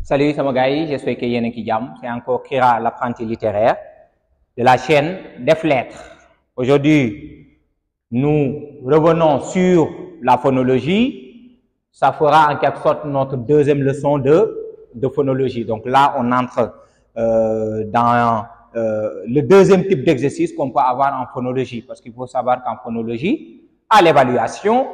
Salut, c'est Magaï, j'espère que Yannick Yam. C'est encore Kira, l'apprenti littéraire de la chaîne Def Lettres. Aujourd'hui, nous revenons sur la phonologie. Ça fera en quelque sorte notre deuxième leçon de phonologie. Donc là, on entre dans le deuxième type d'exercice qu'on peut avoir en phonologie. Parce qu'il faut savoir qu'en phonologie, à l'évaluation,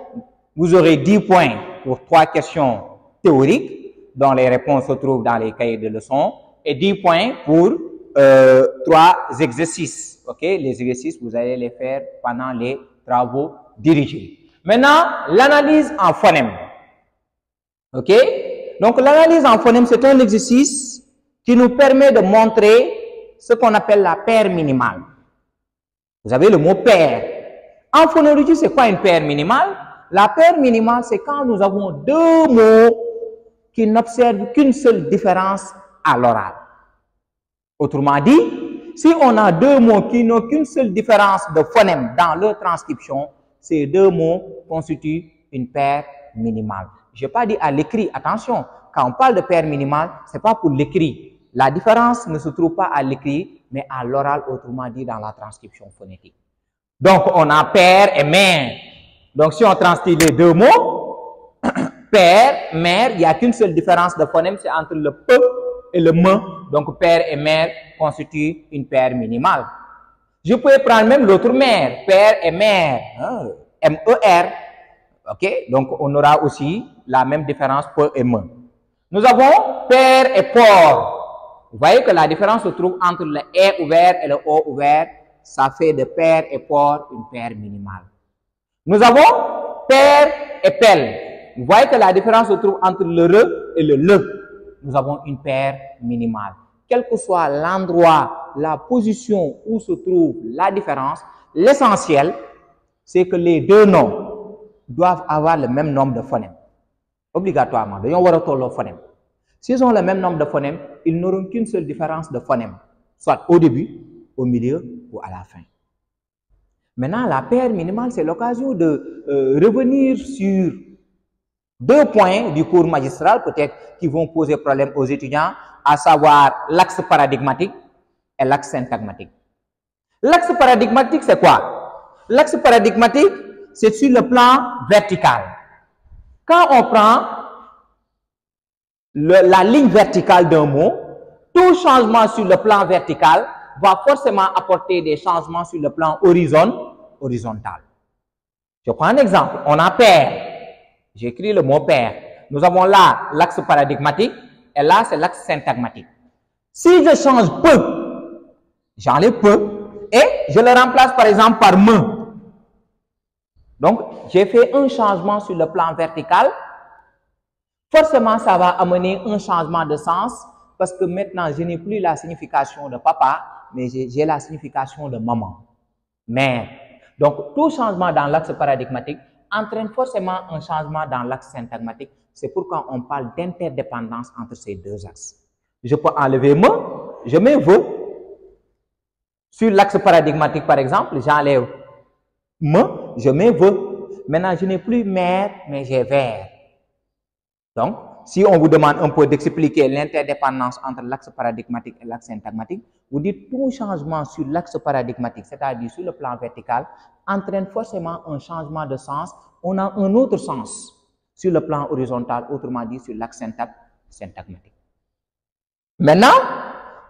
vous aurez 10 points pour 3 questions théoriques, dont les réponses se trouvent dans les cahiers de leçons, et 10 points pour 3 exercices. Ok, les exercices, vous allez les faire pendant les travaux dirigés. Maintenant, l'analyse en phonème. Ok, donc l'analyse en phonème, c'est un exercice qui nous permet de montrer ce qu'on appelle la paire minimale. Vous avez le mot paire. En phonologie, c'est quoi une paire minimale? La paire minimale, c'est quand nous avons deux mots qui n'observent qu'une seule différence à l'oral. Autrement dit, si on a deux mots qui n'ont qu'une seule différence de phonème dans leur transcription, ces deux mots constituent une paire minimale. Je n'ai pas dit à l'écrit, attention, quand on parle de paire minimale, ce n'est pas pour l'écrit. La différence ne se trouve pas à l'écrit, mais à l'oral, autrement dit dans la transcription phonétique. Donc, on a père et mère. Donc, si on transcrit les deux mots, père, mère, il n'y a qu'une seule différence de phonème, c'est entre le P et le M. Donc, père et mère constituent une paire minimale. Je peux prendre même l'autre mère, père et mère, M-E-R. Ok, donc on aura aussi la même différence P et M. Nous avons père et port. Vous voyez que la différence se trouve entre le E ouvert et le O ouvert. Ça fait de père et port une paire minimale. Nous avons père et pelle. Vous voyez que la différence se trouve entre le re et le le. Nous avons une paire minimale. Quel que soit l'endroit, la position où se trouve la différence, l'essentiel, c'est que les deux noms doivent avoir le même nombre de phonèmes. Obligatoirement. Ils ont le phonème. S'ils ont le même nombre de phonèmes, ils n'auront qu'une seule différence de phonème, soit au début, au milieu ou à la fin. Maintenant, la paire minimale, c'est l'occasion de revenir sur 2 points du cours magistral, peut-être qui vont poser problème aux étudiants, à savoir l'axe paradigmatique et l'axe syntagmatique. L'axe paradigmatique, c'est quoi? L'axe paradigmatique, c'est sur le plan vertical. Quand on prend la ligne verticale d'un mot, tout changement sur le plan vertical va forcément apporter des changements sur le plan horizontal. Je prends un exemple. On a père. J'écris le mot père. Nous avons là l'axe paradigmatique et là c'est l'axe syntagmatique. Si je change peu, j'enlève peu et je le remplace par exemple par me. Donc j'ai fait un changement sur le plan vertical. Forcément ça va amener un changement de sens parce que maintenant je n'ai plus la signification de papa, mais j'ai la signification de maman, mère. Donc tout changement dans l'axe paradigmatique entraîne forcément un changement dans l'axe syntagmatique. C'est pourquoi on parle d'interdépendance entre ces deux axes. Je peux enlever me, je mets ve. Sur l'axe paradigmatique, par exemple, j'enlève me, je mets ve. Maintenant, je n'ai plus mère, mais j'ai vers. Donc, si on vous demande un peu d'expliquer l'interdépendance entre l'axe paradigmatique et l'axe syntagmatique, vous dites tout changement sur l'axe paradigmatique, c'est-à-dire sur le plan vertical, entraîne forcément un changement de sens. On a un autre sens sur le plan horizontal, autrement dit sur l'axe syntagmatique. Maintenant,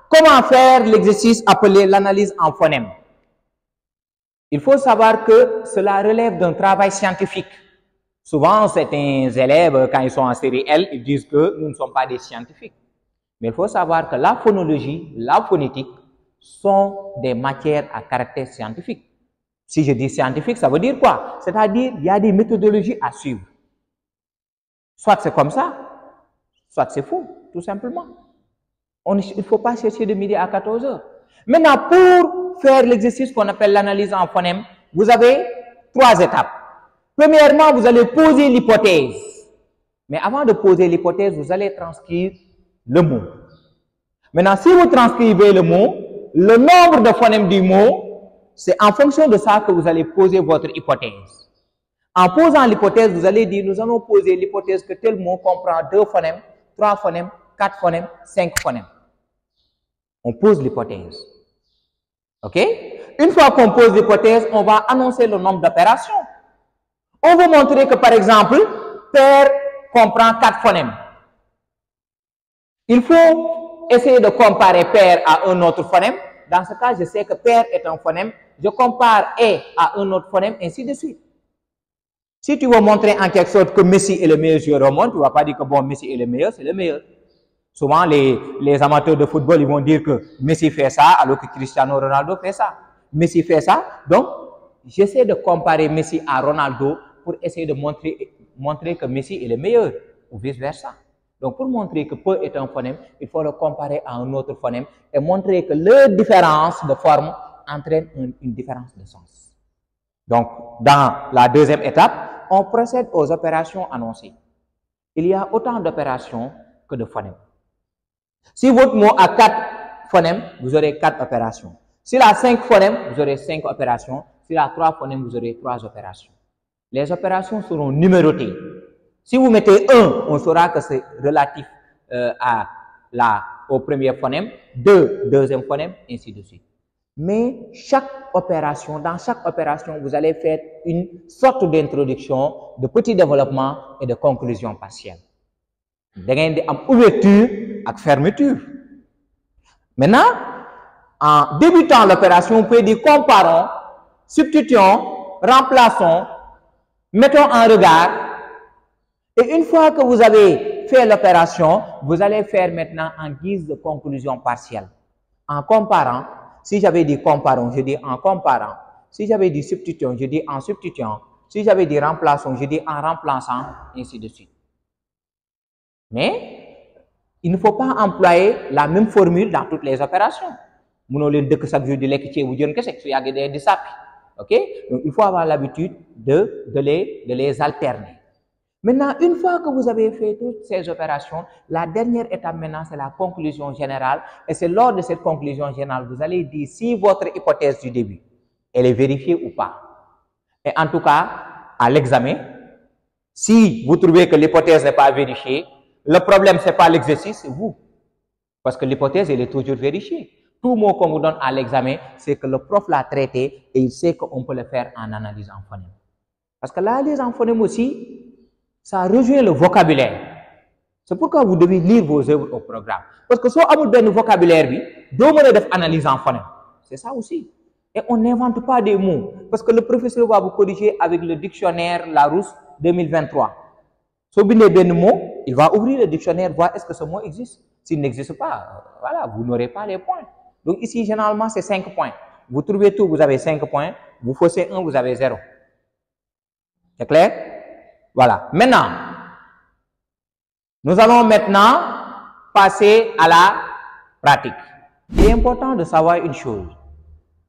comment faire l'exercice appelé l'analyse en phonème? Il faut savoir que cela relève d'un travail scientifique. Souvent, certains élèves, quand ils sont en série L, ils disent que nous ne sommes pas des scientifiques. Mais il faut savoir que la phonologie, la phonétique sont des matières à caractère scientifique. Si je dis scientifique, ça veut dire quoi? C'est-à-dire qu'il y a des méthodologies à suivre. Soit c'est comme ça, soit c'est faux, tout simplement. Il ne faut pas chercher de midi à 14 heures. Maintenant, pour faire l'exercice qu'on appelle l'analyse en phonème, vous avez 3 étapes. Premièrement, vous allez poser l'hypothèse. Mais avant de poser l'hypothèse, vous allez transcrire le mot. Maintenant, si vous transcrivez le mot, le nombre de phonèmes du mot, c'est en fonction de ça que vous allez poser votre hypothèse. En posant l'hypothèse, vous allez dire, nous allons poser l'hypothèse que tel mot comprend 2 phonèmes, 3 phonèmes 4 phonèmes, 5 phonèmes. On pose l'hypothèse. OK? Une fois qu'on pose l'hypothèse, on va annoncer le nombre d'opérations. On veut montrer que, par exemple, père comprend 4 phonèmes. Il faut essayer de comparer père à un autre phonème. Dans ce cas, je sais que père est un phonème. Je compare et à un autre phonème, ainsi de suite. Si tu veux montrer en quelque sorte que Messi est le meilleur joueur au monde, tu ne vas pas dire que bon, Messi est le meilleur, c'est le meilleur. Souvent, les amateurs de football, ils vont dire que Messi fait ça, alors que Cristiano Ronaldo fait ça. Messi fait ça. Donc, j'essaie de comparer Messi à Ronaldo pour essayer de montrer que Messi est le meilleur, ou vice-versa. Donc, pour montrer que peu est un phonème, il faut le comparer à un autre phonème et montrer que leur différence de forme entraîne une différence de sens. Donc, dans la deuxième étape, on procède aux opérations annoncées. Il y a autant d'opérations que de phonèmes. Si votre mot a 4 phonèmes, vous aurez 4 opérations. S'il a 5 phonèmes, vous aurez 5 opérations. S'il a 3 phonèmes, vous aurez 3 opérations. Les opérations seront numérotées. Si vous mettez 1, on saura que c'est relatif au premier phonème, 2, deuxième phonème, ainsi de suite. Mais dans chaque opération, vous allez faire une sorte d'introduction, de petit développement et de conclusion partielle. Vous avez une ouverture et fermeture. Maintenant, en débutant l'opération, vous pouvez dire comparons, substituons, remplaçons, mettons en regard. Et une fois que vous avez fait l'opération, vous allez faire maintenant en guise de conclusion partielle. En comparant, si j'avais dit comparons, je dis en comparant. Si j'avais dit substituons, je dis en substituant. Si j'avais dit remplaçons, je dis en remplaçant, ainsi de suite. Mais il ne faut pas employer la même formule dans toutes les opérations. Vous ne pouvez pas chaque jour dire que vous avez des sapes. OK? Donc, il faut avoir l'habitude de les alterner. Maintenant, une fois que vous avez fait toutes ces opérations, la dernière étape maintenant, c'est la conclusion générale. Et c'est lors de cette conclusion générale, vous allez dire si votre hypothèse du début, elle est vérifiée ou pas. Et en tout cas, à l'examen, si vous trouvez que l'hypothèse n'est pas vérifiée, le problème, ce n'est pas l'exercice, c'est vous. Parce que l'hypothèse, elle est toujours vérifiée. Tout mot qu'on vous donne à l'examen, c'est que le prof l'a traité et il sait qu'on peut le faire en analyse en phonème. Parce que l'analyse en phonème aussi, ça rejoint le vocabulaire. C'est pourquoi vous devez lire vos œuvres au programme. Parce que si vous avez un vocabulaire, vous devez analyser en phonème. C'est ça aussi. Et on n'invente pas des mots. Parce que le professeur va vous corriger avec le dictionnaire Larousse 2023. Si vous avez un mot, il va ouvrir le dictionnaire, voir est-ce que ce mot existe. S'il n'existe pas, voilà, vous n'aurez pas les points. Donc ici, généralement, c'est 5 points. Vous trouvez tout, vous avez 5 points. Vous faussez 1, vous avez 0. C'est clair? Voilà. Maintenant, nous allons maintenant passer à la pratique. Il est important de savoir une chose.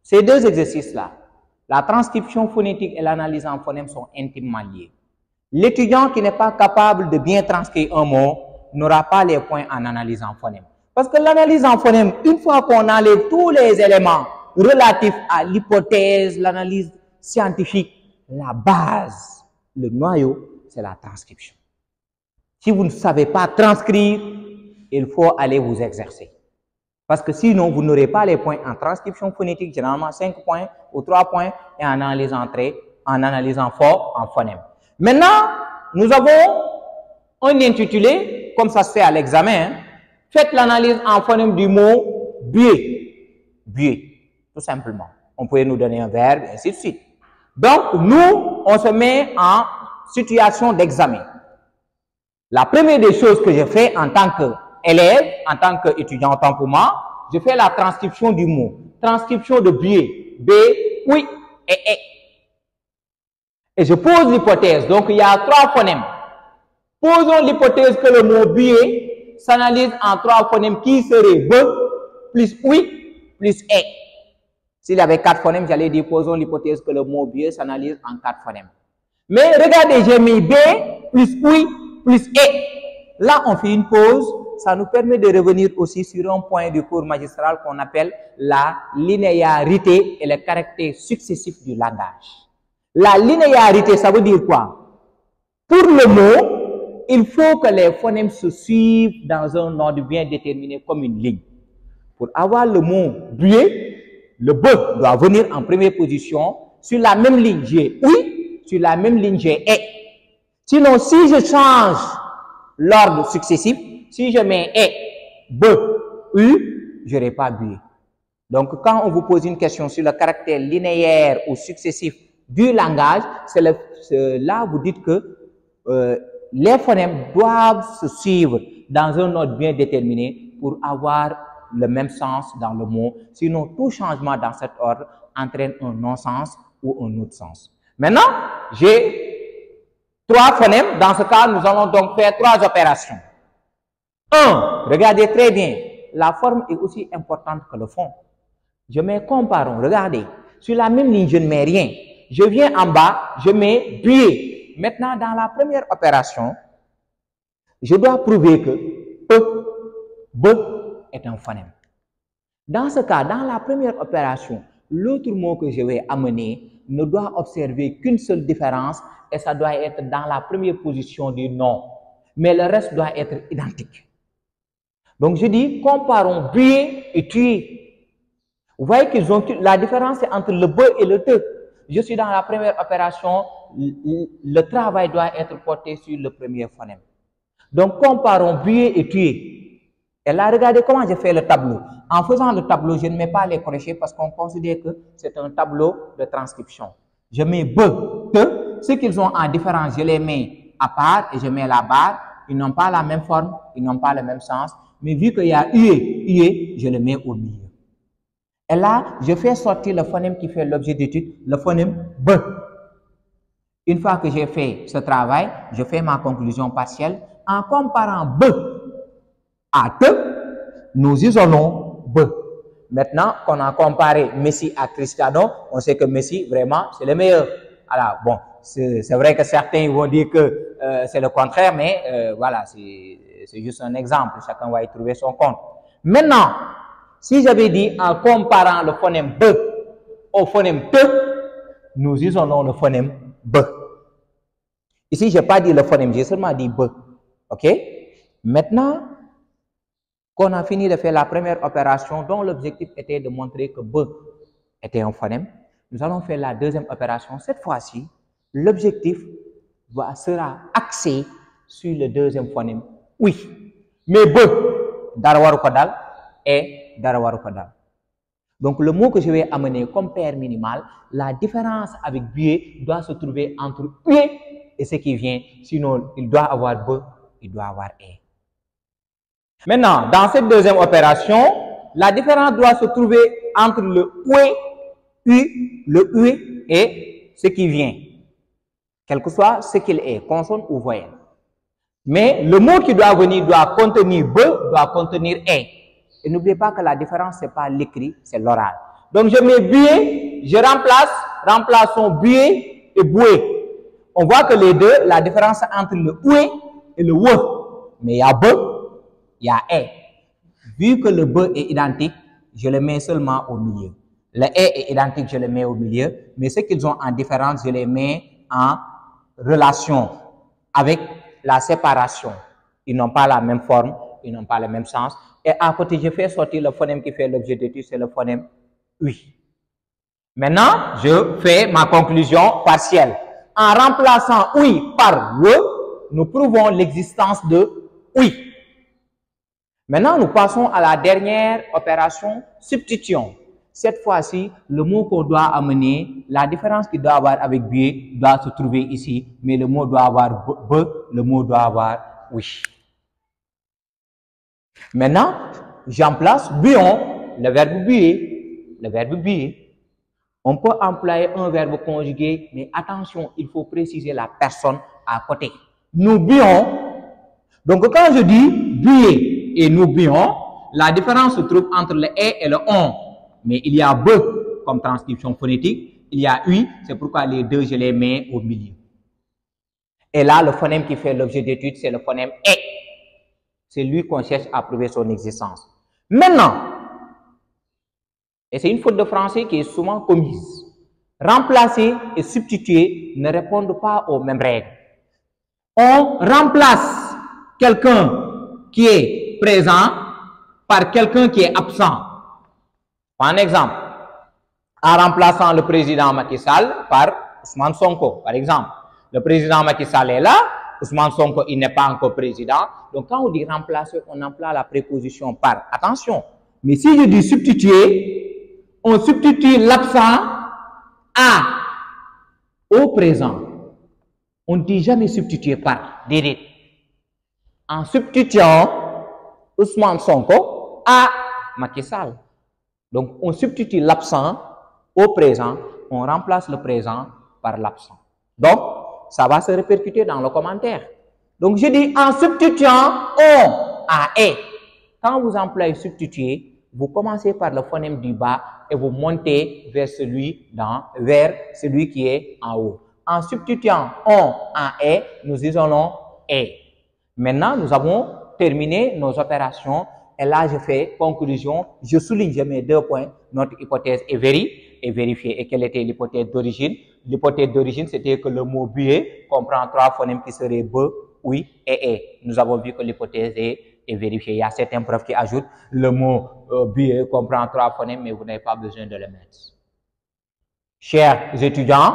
Ces deux exercices-là, la transcription phonétique et l'analyse en phonème sont intimement liés. L'étudiant qui n'est pas capable de bien transcrire un mot n'aura pas les points en analyse en phonème. Parce que l'analyse en phonème, une fois qu'on enlève tous les éléments relatifs à l'hypothèse, l'analyse scientifique, la base, le noyau, c'est la transcription. Si vous ne savez pas transcrire, il faut aller vous exercer. Parce que sinon, vous n'aurez pas les points en transcription phonétique, généralement 5 points ou 3 points, et en analyse entrée, en analysant fort, en phonème. Maintenant, nous avons un intitulé, comme ça se fait à l'examen. Faites l'analyse en phonème du mot buée. Buée, tout simplement. On peut nous donner un verbe, et ainsi de suite. Donc, nous, on se met en situation d'examen. La première des choses que je fais en tant qu'élève, en tant qu'étudiant, en tant que moi, je fais la transcription du mot. Transcription de buée. B, oui et E. Et je pose l'hypothèse. Donc, il y a 3 phonèmes. Posons l'hypothèse que le mot buée s'analyse en 3 phonèmes qui seraient B plus oui plus E. S'il y avait 4 phonèmes, j'allais dire posons l'hypothèse que le mot buée s'analyse en 4 phonèmes. Mais regardez, j'ai mis B plus oui plus E. Là, on fait une pause. Ça nous permet de revenir aussi sur un point du cours magistral qu'on appelle la linéarité et le caractère successif du langage. La linéarité, ça veut dire quoi? Pour le mot, il faut que les phonèmes se suivent dans un ordre bien déterminé comme une ligne. Pour avoir le mot buée, le B doit venir en première position. Sur la même ligne, j'ai oui. Sur la même ligne, j'ai et. Sinon, si je change l'ordre successif, si je mets et, B, U, je n'aurai pas buée. Donc, quand on vous pose une question sur le caractère linéaire ou successif du langage, là vous dites que les phonèmes doivent se suivre dans un ordre bien déterminé pour avoir le même sens dans le mot. Sinon, tout changement dans cet ordre entraîne un non-sens ou un autre sens. Maintenant, j'ai 3 phonèmes. Dans ce cas, nous allons donc faire 3 opérations. 1. Regardez très bien. La forme est aussi importante que le fond. Je mets comparons. Regardez. Sur la même ligne, je ne mets rien. Je viens en bas, je mets buée. Maintenant, dans la première opération, je dois prouver que B est un phonème. Dans ce cas, dans la première opération, l'autre mot que je vais amener ne doit observer qu'une seule différence et ça doit être dans la première position du nom. Mais le reste doit être identique. Donc, je dis comparons buée et tuer. Vous voyez qu'ils ont la différence entre le B et le te. Je suis dans la première opération, le travail doit être porté sur le premier phonème. Donc, comparons buée et tuer. Et là, regardez comment je fais le tableau. En faisant le tableau, je ne mets pas les crochets parce qu'on considère que c'est un tableau de transcription. Je mets B, te. Ce qu'ils ont en différence, je les mets à part et je mets la barre. Ils n'ont pas la même forme, ils n'ont pas le même sens. Mais vu qu'il y a UE, je le mets au milieu. Et là, je fais sortir le phonème qui fait l'objet d'étude, le phonème B. Une fois que j'ai fait ce travail, je fais ma conclusion partielle. En comparant B à te, nous isolons B. Maintenant qu'on a comparé Messi à Cristiano, on sait que Messi, vraiment, c'est le meilleur. Alors, bon, c'est vrai que certains vont dire que c'est le contraire, mais voilà, c'est juste un exemple. Chacun va y trouver son compte. Maintenant, si j'avais dit en comparant le phonème B au phonème te, nous isolons le phonème B. Ici, je n'ai pas dit le phonème, j'ai seulement dit B. OK? Maintenant qu'on a fini de faire la première opération dont l'objectif était de montrer que B était un phonème, nous allons faire la deuxième opération. Cette fois-ci, l'objectif sera axé sur le deuxième phonème. Oui, mais B, dara kodal et dara kodal. Donc, le mot que je vais amener comme paire minimale, la différence avec buée doit se trouver entre UE et ce qui vient. Sinon, il doit avoir B, il doit avoir E. Maintenant, dans cette deuxième opération, la différence doit se trouver entre le UE et ce qui vient. Quel que soit ce qu'il est, consonne ou voyelle. Mais le mot qui doit venir doit contenir B, doit contenir E. Et n'oubliez pas que la différence, ce n'est pas l'écrit, c'est l'oral. Donc, je mets buée, je remplaçons buée et bouée. On voit que les deux, la différence entre le oué et le WE. Mais il y a B, il y a E. Vu que le B est identique, je le mets seulement au milieu. Le E est identique, je le mets au milieu. Mais ce qu'ils ont en différence, je les mets en relation avec la séparation. Ils n'ont pas la même forme, ils n'ont pas le même sens. Et à côté, je fais sortir le phonème qui fait l'objet d'étude, c'est le phonème UI. Maintenant, je fais ma conclusion partielle. En remplaçant oui par WE, nous prouvons l'existence de oui. Maintenant, nous passons à la dernière opération, substitution. Cette fois-ci, le mot qu'on doit amener, la différence qu'il doit avoir avec buée doit se trouver ici, mais le mot doit avoir B, le mot doit avoir oui. Maintenant, j'emplace buon, le verbe buer, le verbe buer. On peut employer un verbe conjugué, mais attention, il faut préciser la personne à côté. Nous buons. Donc, quand je dis buer et nous buons, la différence se trouve entre le et le on. Mais il y a B comme transcription phonétique, il y a UI, c'est pourquoi les deux, je les mets au milieu. Et là, le phonème qui fait l'objet d'étude, c'est le phonème et. C'est lui qu'on cherche à prouver son existence. Maintenant, et c'est une faute de français qui est souvent commise, remplacer et substituer ne répondent pas aux mêmes règles. on remplace quelqu'un qui est présent par quelqu'un qui est absent. Par exemple, en remplaçant le président Macky Sall par Ousmane Sonko, par exemple. Le président Macky Sall est là, Ousmane Sonko, il n'est pas encore président. Donc, quand on dit remplacer, on emploie la préposition par. Attention, mais si je dis substituer, on substitue l'absent à au présent. On ne dit jamais substituer par. Déedéet. En substituant Ousmane Sonko à Macky Sall. Donc, on substitue l'absent au présent, on remplace le présent par l'absent. Donc, ça va se répercuter dans le commentaire. Donc, je dis en substituant on à est. Quand vous employez substituer, vous commencez par le phonème du bas et vous montez vers celui qui est en haut. En substituant on à est, nous isolons est. Maintenant, nous avons terminé nos opérations et là, je fais conclusion. Je souligne, je mets 2 points. Notre hypothèse est vérifiée. Et quelle était l'hypothèse d'origine? L'hypothèse d'origine, c'était que le mot buée comprend 3 phonèmes qui seraient be, oui et est. Nous avons vu que l'hypothèse est vérifiée. Il y a certains profs qui ajoutent le mot buée comprend 3 phonèmes, mais vous n'avez pas besoin de le mettre. Chers étudiants,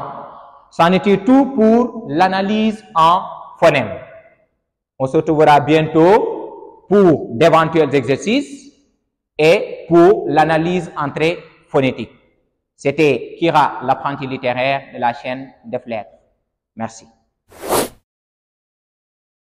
c'en était tout pour l'analyse en phonèmes. On se retrouvera bientôt pour d'éventuels exercices et pour l'analyse entrée phonétique. C'était Kira, l'apprenti littéraire de la chaîne Def Lettres. Merci.